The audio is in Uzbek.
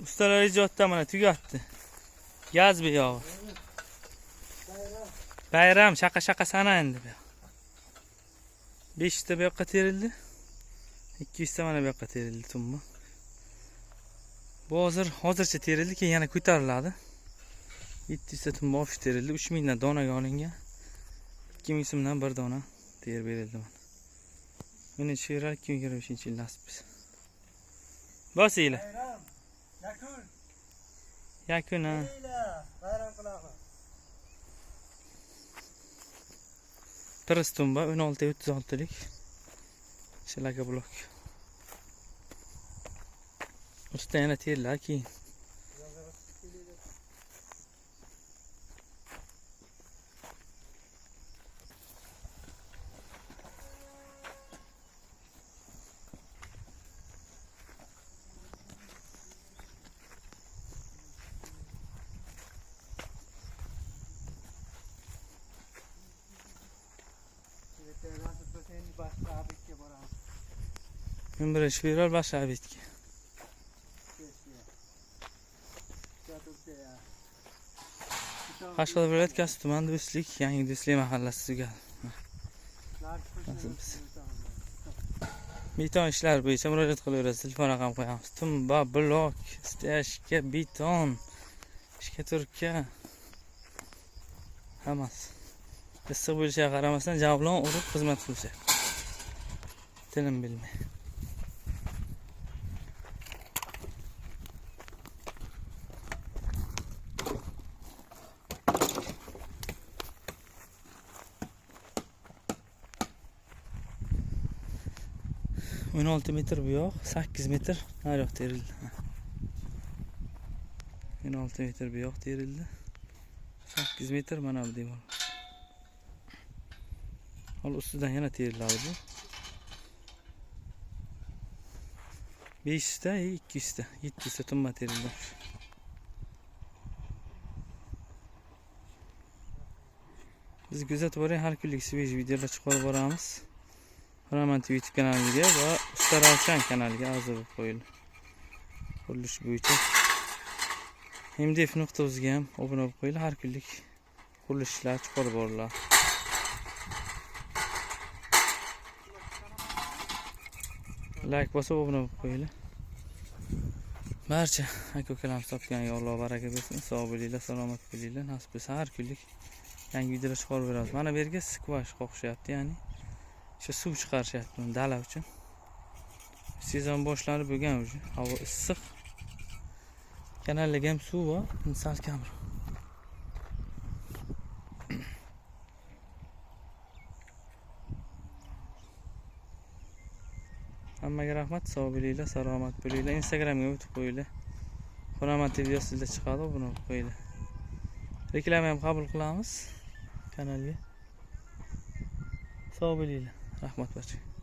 Ustalar ijodda mana tugatdi. Gaz bu yog'i. Bayram shaqa sana endi bu. 5 ta bu yoqqa terildi. 200 ta mana bu yoqqa terildi tumma. Bu hozircha terildi, keyin yana ko'tariladi. 700 ta tumma osh terildi. 3000 dan donaga olingan. 2000 so'mdan bir dona terib berildi mana. Meni shirar 2025-yil nasib etsa. Bosinglar. Yakun ha. Piris tumba 16-36lik. Shalaka blok. Usta yana terlar keyin. Men birinchi fevral boshlab bitgan. Qashqadaryo viloyat Kasb tuman Do'stlik, Yangi Do'stlik mahallasi tugadi. Beton ishlari bo'yicha murojaat qilaverasiz. Telefon raqam qo'yamiz. Tumba, blok, steyashka, beton, ishka-turka hammasi. Issiq bo'lishiga qaramasdan javlon urib xizmat qilishadi. Tilim bilmay. On 16 metr bu yoq, 8 metr nariyoq terildi. 16 metr bu yoq terildi. 8 metr mana bu devor. Hol ustidan yana teriladi bu. 500 ta, 200 ta, 700 ta tumma terildi. Biz kuzatib boring, har kunlik svejiy videolar chiqarib boramiz. Roman TV YouTube kanaliga va Usta Ravshan kanaliga a'zo bo'lib qo'ying. Qurilish bo'yicha mdf.uzga ham obuna bo'lib qo'ying. Har kunlik qurilishlar chiqarib boriladi. Like bosib obuna bo'lib qo'ying. Barcha aka-ukalarimiz topganiga Alloh baraka bersin. Sog' bo'linglar, salomat bo'linglar. Nasib etsa har kunlik yangi videolar chiqarib beramiz. Mana bu yerga skvash qoqishyapti, ya'ni shu suv chiqarishyapti dala uchun. Sezon boshlanib bo'lgan уже. Havo issiq. Kanalga ham suv bor, sal kamroq. Hammaga rahmat, sog' bo'linglar, salomat bo'linglar. Instagramga o'tib qo'yinglar. Roman TV videosida chiqadi, buni o'qib qo'yinglar. Reklama ham qabul qilamiz kanalga. Sog' bo'linglar. Rahmat barchaga.